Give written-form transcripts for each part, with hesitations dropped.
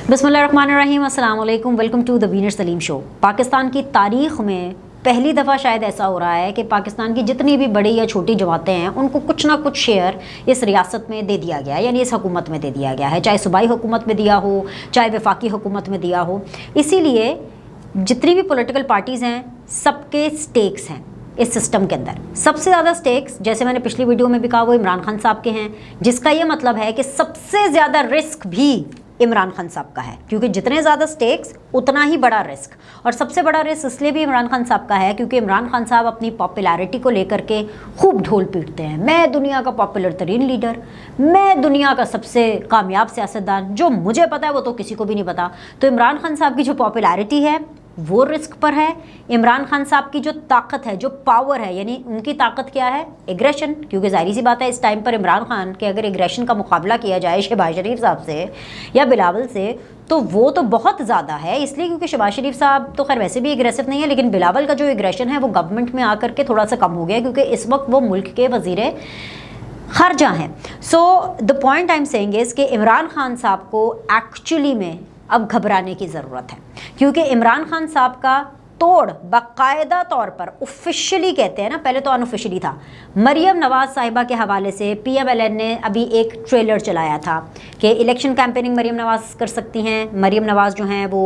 बिस्मिल्लाहिर्रहमानिर्रहीम, अस्सलाम वालेकुम, वेलकम टू द वीनर सलीम शो। पाकिस्तान की तारीख़ में पहली दफ़ा शायद ऐसा हो रहा है कि पाकिस्तान की जितनी भी बड़ी या छोटी जमातें हैं उनको कुछ ना कुछ शेयर इस रियासत में दे दिया गया है, यानी इस हुकूमत में दे दिया गया है, चाहे सूबाई हुकूमत में दिया हो, चाहे वफाकी हुकूमत में दिया हो। इसीलिए जितनी भी पॉलिटिकल पार्टीज़ हैं सबके स्टेक्स हैं इस सिस्टम के अंदर। सबसे ज़्यादा स्टेक्स, जैसे मैंने पिछली वीडियो में भी कहा, वो इमरान खान साहब के हैं, जिसका ये मतलब है कि सबसे ज़्यादा रिस्क भी इमरान खान साहब का है, क्योंकि जितने ज़्यादा स्टेक्स उतना ही बड़ा रिस्क। और सबसे बड़ा रिस्क इसलिए भी इमरान खान साहब का है क्योंकि इमरान खान साहब अपनी पॉपुलैरिटी को लेकर के खूब ढोल पीटते हैं। मैं दुनिया का पॉपुलर तरीन लीडर, मैं दुनिया का सबसे कामयाब सियासतदान, जो मुझे पता है वो तो किसी को भी नहीं पता। तो इमरान खान साहब की जो पॉपुलैरिटी है वो रिस्क पर है। इमरान खान साहब की जो ताकत है, जो पावर है, यानी उनकी ताकत क्या है? एग्रेशन। क्योंकि जाहिर सी बात है इस टाइम पर इमरान खान के अगर एग्रेशन का मुकाबला किया जाए शहबाज शरीफ साहब से या बिलावल से तो वो तो बहुत ज़्यादा है। इसलिए क्योंकि शहबाज शरीफ साहब तो खैर वैसे भी एग्रेसिव नहीं है, लेकिन बिलावल का जो एग्रेशन है वो गवर्नमेंट में आकर के थोड़ा सा कम हो गया क्योंकि इस वक्त वो मुल्क के वज़ीर ख़ारजा हैं। So the point I am saying is कि इमरान खान साहब को एक्चुअली में अब घबराने की ज़रूरत है, क्योंकि इमरान खान साहब का तोड़ बाकायदा तौर पर ऑफिशियली कहते हैं ना, पहले तो अनऑफिशियली था। मरियम नवाज़ साहिबा के हवाले से PMLN ने अभी एक ट्रेलर चलाया था कि इलेक्शन कैंपेनिंग मरियम नवाज़ कर सकती हैं। मरियम नवाज़ जो हैं वो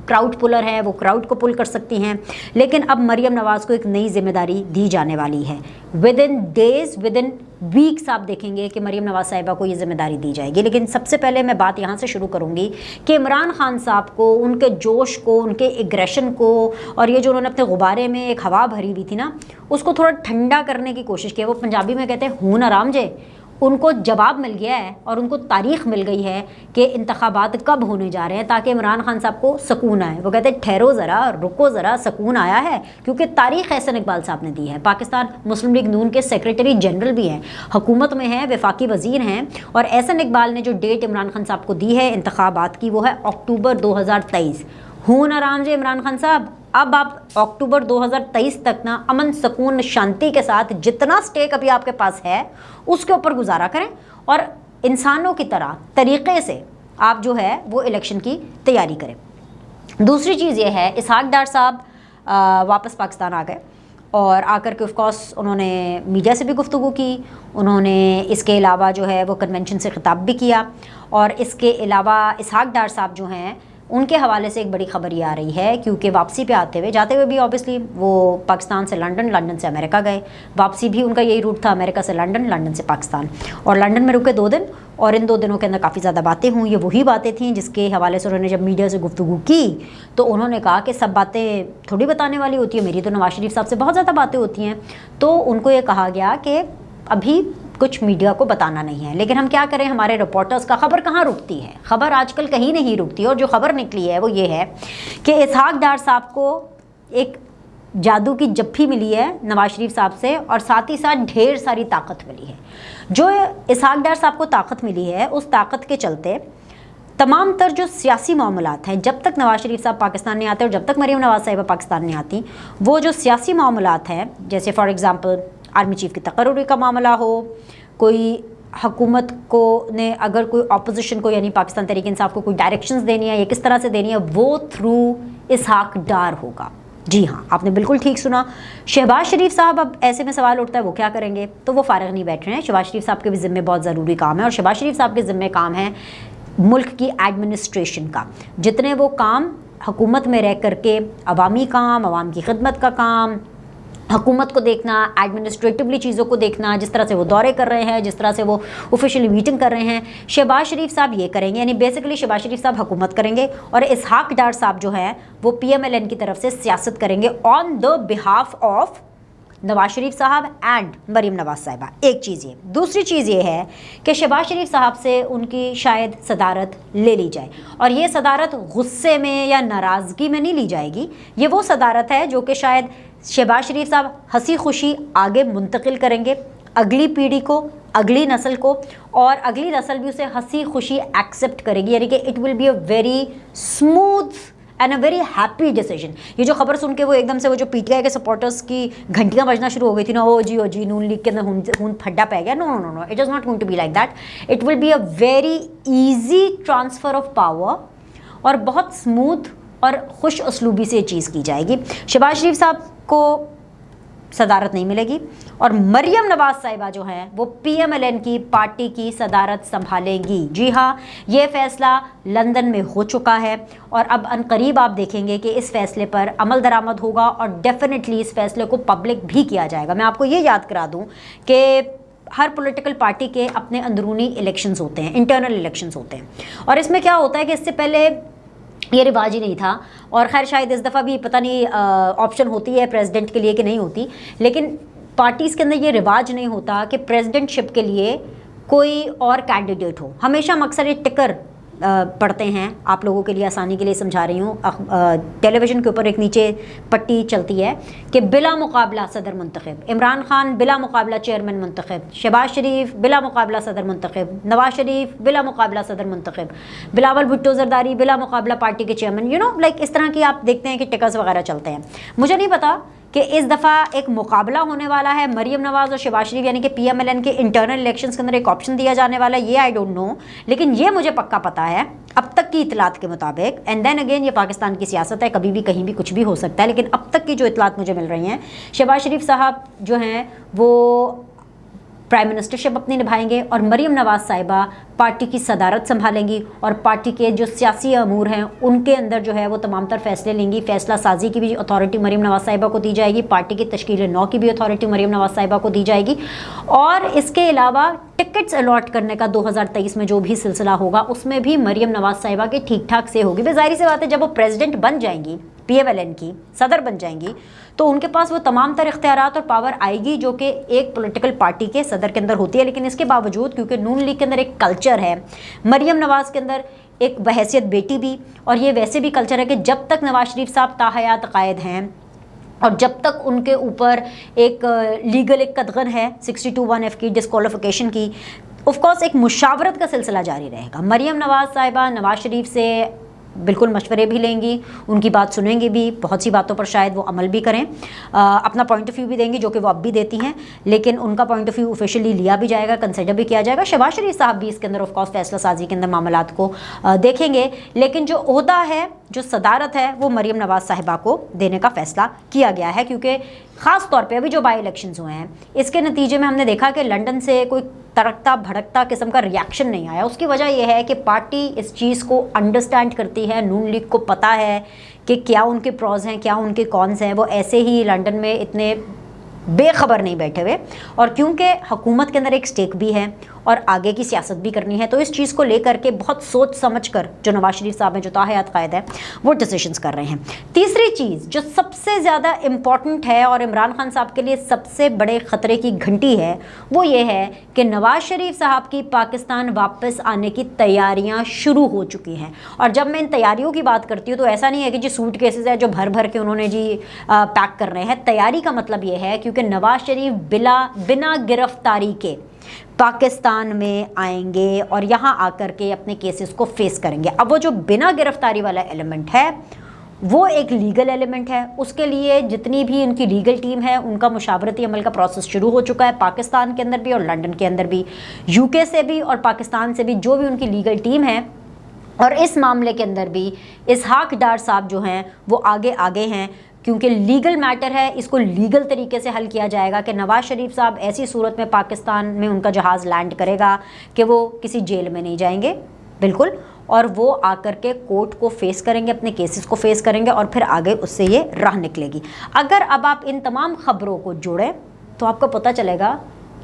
क्राउड पुलर है, वो क्राउड को पुल कर सकती हैं। लेकिन अब मरियम नवाज़ को एक नई जिम्मेदारी दी जाने वाली है। With in days, with in weeks आप देखेंगे कि मरियम नवाज़ साहिबा को ये जिम्मेदारी दी जाएगी। लेकिन सबसे पहले मैं बात यहाँ से शुरू करूँगी कि इमरान खान साहब को, उनके जोश को, उनके एग्रेशन को, और ये जो उन्होंने अपने गुब्बारे में एक हवा भरी हुई थी ना, उसको थोड़ा ठंडा करने की कोशिश की। वो पंजाबी में कहते हैं हून आराम जे। उनको जवाब मिल गया है और उनको तारीख़ मिल गई है कि इंतखाबात कब होने जा रहे हैं, ताकि इमरान खान साहब को सुकून आए। वो कहते हैं ठहरो ज़रा, रुको ज़रा, सुकून आया है, क्योंकि तारीख़ एहसन इकबाल साहब ने दी है। पाकिस्तान मुस्लिम लीग नून के सेक्रेटरी जनरल भी हैं, हुकूमत में हैं, वफाकी वज़ीर हैं, और एहसन इकबाल ने जो डेट इमरान खान साहब को दी है इंतखाबात की वो है अक्टूबर 2023। हून आराम जे इमरान खान साहब, अब आप अक्टूबर 2023 तक ना अमन सुकून शांति के साथ जितना स्टेक अभी आपके पास है उसके ऊपर गुजारा करें और इंसानों की तरह तरीक़े से आप जो है वो इलेक्शन की तैयारी करें। दूसरी चीज़ ये है, इसहाक डार साहब वापस पाकिस्तान आ गए और आकर के ऑफकोर्स उन्होंने मीडिया से भी गुफ्तगू की। उन्होंने इसके अलावा जो है वो कन्वेंशन से खिताब भी किया। और इसके अलावा इसहाक डार साहब जो हैं उनके हवाले से एक बड़ी खबर ये आ रही है, क्योंकि वापसी पे जाते हुए भी ऑब्वियसली वो पाकिस्तान से लंदन, लंदन से अमेरिका गए। वापसी भी उनका यही रूट था, अमेरिका से लंदन, लंदन से पाकिस्तान। और लंदन में रुके 2 दिन, और इन 2 दिनों के अंदर काफ़ी ज़्यादा बातें हुई। ये वही बातें थीं जिसके हवाले से उन्होंने जब मीडिया से गुफ्तगू की तो उन्होंने कहा कि सब बातें थोड़ी बताने वाली होती है, मेरी तो नवाज शरीफ साहब से बहुत ज़्यादा बातें होती हैं। तो उनको ये कहा गया कि अभी कुछ मीडिया को बताना नहीं है। लेकिन हम क्या करें, हमारे रिपोर्टर्स का खबर कहाँ रुकती है, खबर आजकल कहीं नहीं रुकती। और जो खबर निकली है वो ये है कि इसहाक डार साहब को एक जादू की जफ्फी मिली है नवाज शरीफ साहब से, और साथ ही साथ ढेर सारी ताकत मिली है। जो इसहाक डार साहब को ताकत मिली है, उस ताकत के चलते तमाम तर जो सियासी मामलात हैं, जब तक नवाज शरीफ साहब पाकिस्तान नहीं आते और जब तक मरीम नवाज साहिबा पाकिस्तान नहीं आती, वो जो सियासी मामलात हैं, जैसे फॉर एग्ज़ाम्पल आर्मी चीफ़ की तकर्रुरी का मामला हो, कोई हुकूमत को ने अगर कोई अपोजिशन को यानी पाकिस्तान तहरीक इंसाफ को कोई डायरेक्शंस देनी है या किस तरह से देनी है, वो थ्रू इसहाक डार होगा। जी हाँ, आपने बिल्कुल ठीक सुना। शहबाज शरीफ साहब, अब ऐसे में सवाल उठता है वो क्या करेंगे, तो वो फ़ारिग नहीं बैठ रहे हैं। शहबाज शरीफ साहब के भी ज़िम्मे बहुत ज़रूरी काम है, और शहबाज शरीफ साहब के ज़िम्मे काम है मुल्क की एडमिनिस्ट्रेशन का। जितने वो काम हुकूमत में रह करके अवामी काम, अवाम की खिदमत का काम, हुकूमत को देखना, एडमिनिस्ट्रेटिवली चीज़ों को देखना, जिस तरह से वो दौरे कर रहे हैं, जिस तरह से वो ऑफिशियली मीटिंग कर रहे हैं, शहबाज शरीफ साहब ये करेंगे। यानी बेसिकली शहबाज शरीफ साहब हुकूमत करेंगे और इसहाक डार साहब जो है वो PMLN की तरफ से सियासत करेंगे on the behalf of Nawaz Sharif sahab and Maryam Nawaz साहिबा। एक चीज़ ये। दूसरी चीज़ ये है कि शहबाज शरीफ साहब से उनकी शायद सदारत ले ली जाए, और ये सदारत गुस्से में या नाराज़गी में नहीं ली जाएगी। ये वो सदारत है जो कि शायद शहबाज शरीफ साहब हंसी खुशी आगे मुंतकिल करेंगे अगली पीढ़ी को, अगली नस्ल को, और अगली नस्ल भी उसे हंसी खुशी एक्सेप्ट करेगी। यानी कि it will be a very smooth and a very happy decision. ये जो खबर सुन के वो एकदम से वो जो पीटीआई के सपोर्टर्स की घंटियां बजना शुरू हो गई थी ना, ओ जी नून लीग के अंदर खून फड्डा पै गया, no no no no, it is not going to be like that. It will be a very easy transfer of power और बहुत स्मूथ और खुश उसलूबी से ये चीज़ की जाएगी। शहबाज शरीफ साहब को सदारत नहीं मिलेगी और मरियम नवाज साहिबा जो हैं वो पीएमएलएन की पार्टी की सदारत संभालेंगी। जी हाँ, ये फैसला लंदन में हो चुका है और अब अनकरीब आप देखेंगे कि इस फैसले पर अमल दरामद होगा और डेफिनेटली इस फैसले को पब्लिक भी किया जाएगा। मैं आपको ये याद करा दूँ कि हर पॉलिटिकल पार्टी के अपने अंदरूनी इलेक्शंस होते हैं, इंटरनल इलेक्शंस होते हैं, और इसमें क्या होता है कि इससे पहले ये रिवाज ही नहीं था। और खैर शायद इस दफ़ा भी पता नहीं ऑप्शन होती है प्रेसिडेंट के लिए कि नहीं होती, लेकिन पार्टीज़ के अंदर ये रिवाज नहीं होता कि प्रेसिडेंटशिप के लिए कोई और कैंडिडेट हो। हमेशा अक्सर ये टिकर पढ़ते हैं, आप लोगों के लिए आसानी के लिए समझा रही हूँ, टेलीविज़न के ऊपर एक नीचे पट्टी चलती है कि बिला मुकाबला सदर मुंतखब, इमरान खान बिला मुकाबला चेयरमैन मुंतखब, शहबाज शरीफ बिला मुकाबला सदर मुंतखब, नवाज शरीफ बिला मुकाबला सदर मुंतखब, बिलावल भुट्टो जरदारी बिला मुकाबला पार्टी के चेयरमैन, यू नो लाइक इस तरह की आप देखते हैं कि टिकर्स वगैरह चलते हैं। मुझे नहीं पता कि इस दफ़ा एक मुकाबला होने वाला है मरियम नवाज़ और शहबाज शरीफ यानी कि पीएमएलएन के इंटरनल इलेक्शंस के अंदर एक ऑप्शन दिया जाने वाला है, ये आई डोंट नो, लेकिन ये मुझे पक्का पता है अब तक की इतलात के मुताबिक। एंड देन अगेन ये पाकिस्तान की सियासत है, कभी भी कहीं भी कुछ भी हो सकता है, लेकिन अब तक की जो इतलात मुझे मिल रही हैं, शहबाज शरीफ साहब जो हैं वो प्राइम मिनिस्टरशिप अपनी निभाएंगे और मरियम नवाज साहिबा पार्टी की सदारत संभालेंगी और पार्टी के जो सियासी अमूर हैं उनके अंदर जो है वो तमाम तर फैसले लेंगी। फैसला साजी की भी अथॉरिटी मरियम नवाज साहिबा को दी जाएगी, पार्टी की तश्कील नौ की भी अथॉरिटी मरियम नवाज साहिबा को दी जाएगी, और इसके अलावा टिकट्स अलॉट करने का 2023 में जो भी सिलसिला होगा उसमें भी मरियम नवाज साहिबा के ठीक ठाक से होगी। ज़ाहिर सी बात है, जब वो प्रेसिडेंट बन जाएंगी, पीएमएलएन की सदर बन जाएंगी, तो उनके पास वो तमाम तर इख्तियारात और पावर आएगी जो कि एक पॉलिटिकल पार्टी के सदर के अंदर होती है। लेकिन इसके बावजूद क्योंकि नून लीग के अंदर एक कल्चर है, मरियम नवाज़ के अंदर एक बहैसियत बेटी भी, और ये वैसे भी कल्चर है कि जब तक नवाज शरीफ साहब ताहयात कायद हैं और जब तक उनके ऊपर एक लीगल एक कदगन है 62(1)(f) की डिस्क्वालिफिकेशन की, ऑफ कोर्स एक मुशावरत का सिलसिला जारी रहेगा। मरियम नवाज साहिबा नवाज शरीफ से बिल्कुल मशवरे भी लेंगी, उनकी बात सुनेंगी भी, बहुत सी बातों पर शायद वो अमल भी करें, अपना पॉइंट ऑफ व्यू भी देंगी जो कि वो अब भी देती हैं, लेकिन उनका पॉइंट ऑफ व्यू ऑफिशियली लिया भी जाएगा, कंसिडर भी किया जाएगा। शहबाज शरीफ साहब भी इसके अंदर ऑफ कोर्स फैसला साजी के अंदर मामलात को देखेंगे, लेकिन जो ओहदा है, जो सदारत है, वो मरियम नवाज साहिबा को देने का फैसला किया गया है। क्योंकि ख़ास तौर पे अभी जो बाई इलेक्शंस हुए हैं इसके नतीजे में हमने देखा कि लंदन से कोई तड़कता भड़कता किस्म का रिएक्शन नहीं आया। उसकी वजह यह है कि पार्टी इस चीज़ को अंडरस्टैंड करती है, नून लीग को पता है कि क्या उनके प्रॉज हैं, क्या उनके कॉन्स हैं। वो ऐसे ही लंदन में इतने बेखबर नहीं बैठे हुए, और क्योंकि हुकूमत के अंदर एक स्टेक भी है और आगे की सियासत भी करनी है, तो इस चीज़ को लेकर के बहुत सोच समझ कर जो नवाज शरीफ साहब हैं, जो ताहयात कायद है, वो डिसीजंस कर रहे हैं। तीसरी चीज़ जो सबसे ज़्यादा इम्पॉर्टेंट है और इमरान खान साहब के लिए सबसे बड़े ख़तरे की घंटी है, वो ये है कि नवाज शरीफ साहब की पाकिस्तान वापस आने की तैयारियाँ शुरू हो चुकी हैं। और जब मैं इन तैयारियों की बात करती हूँ तो ऐसा नहीं है कि जी सूट केसेस है जो भर भर के उन्होंने जी पैक कर रहे हैं। तैयारी का मतलब ये है क्योंकि नवाज शरीफ बिना गिरफ्तारी के पाकिस्तान में आएंगे और यहाँ आकर के अपने केसेस को फेस करेंगे। अब वो जो बिना गिरफ्तारी वाला एलिमेंट है वो एक लीगल एलिमेंट है, उसके लिए जितनी भी उनकी लीगल टीम है उनका मुशावरती अमल का प्रोसेस शुरू हो चुका है, पाकिस्तान के अंदर भी और लंदन के अंदर भी, यूके से भी और पाकिस्तान से भी, जो भी उनकी लीगल टीम है। और इस मामले के अंदर भी इसहाक डार साहब जो हैं वो आगे हैं, क्योंकि लीगल मैटर है, इसको लीगल तरीके से हल किया जाएगा कि नवाज शरीफ साहब ऐसी सूरत में पाकिस्तान में उनका जहाज़ लैंड करेगा कि वो किसी जेल में नहीं जाएंगे बिल्कुल, और वो आकर के कोर्ट को फेस करेंगे, अपने केसेस को फेस करेंगे और फिर आगे उससे ये राह निकलेगी। अगर अब आप इन तमाम ख़बरों को जोड़ें तो आपको पता चलेगा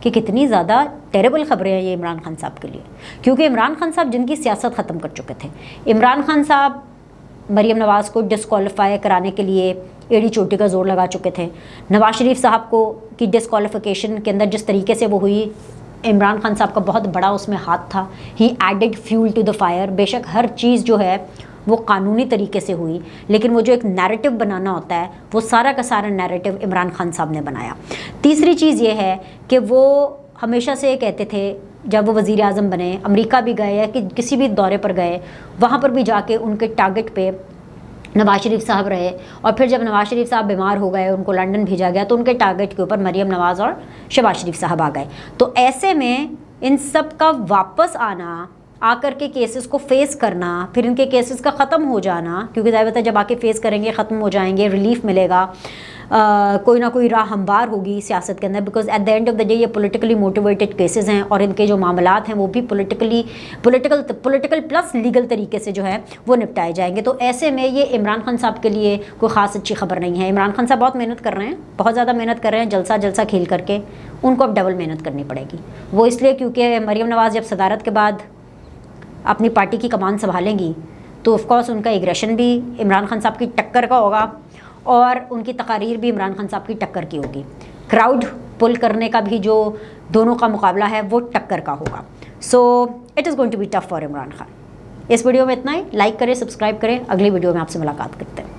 कि कितनी ज़्यादा टेरेबल ख़बरें हैं ये इमरान खान साहब के लिए, क्योंकि इमरान खान साहब जिनकी सियासत ख़त्म कर चुके थे। इमरान खान साहब मरियम नवाज़ को डिस्क्वालीफाई कराने के लिए एड़ी चोटी का ज़ोर लगा चुके थे। नवाज शरीफ साहब को की डिस्क्वालिफिकेशन के अंदर जिस तरीके से वो हुई, इमरान खान साहब का बहुत बड़ा उसमें हाथ था। He added fuel to the fire. बेशक हर चीज़ जो है वो कानूनी तरीके से हुई, लेकिन वो जो एक नैरेटिव बनाना होता है वो सारा का सारा नैरेटिव इमरान खान साहब ने बनाया। तीसरी चीज़ ये है कि वो हमेशा से कहते थे, जब वो वज़ीर आज़म बने, अमेरिका भी गए या कि किसी भी दौरे पर गए, वहाँ पर भी जाके उनके टारगेट पे नवाज शरीफ साहब रहे, और फिर जब नवाज शरीफ साहब बीमार हो गए, उनको लंदन भेजा गया, तो उनके टारगेट के ऊपर मरीम नवाज़ और शहबाज शरीफ साहब आ गए। तो ऐसे में इन सब का वापस आना, आकर के केसेस को फेस करना, फिर इनके केसेस का ख़त्म हो जाना, क्योंकि ज़ाहिर है जब आके फेस करेंगे ख़त्म हो जाएंगे, रिलीफ मिलेगा, कोई ना कोई राह हमवार होगी सियासत के अंदर, because at the end of the day ये पॉलिटिकली मोटिवेटेड केसेस हैं, और इनके जो मामलात हैं वो भी पॉलिटिकल प्लस लीगल तरीके से जो है वो निपटाए जाएंगे। तो ऐसे में ये इमरान खान साहब के लिए कोई ख़ास अच्छी खबर नहीं है। इमरान खान साहब बहुत मेहनत कर रहे हैं, बहुत ज़्यादा मेहनत कर रहे हैं, जलसा खेल करके उनको अब डबल मेहनत करनी पड़ेगी। वो इसलिए क्योंकि मरीम नवाज़ जब सदारत के बाद अपनी पार्टी की कमान संभालेंगी तो ऑफकोर्स उनका एग्रेशन भी इमरान खान साहब की टक्कर का होगा, और उनकी तकारीर भी इमरान खान साहब की टक्कर की होगी। क्राउड पुल करने का भी जो दोनों का मुकाबला है वो टक्कर का होगा। So it is going to be tough for Imran Khan. इस वीडियो में इतना ही। लाइक करें, सब्सक्राइब करें, अगली वीडियो में आपसे मुलाकात करते हैं।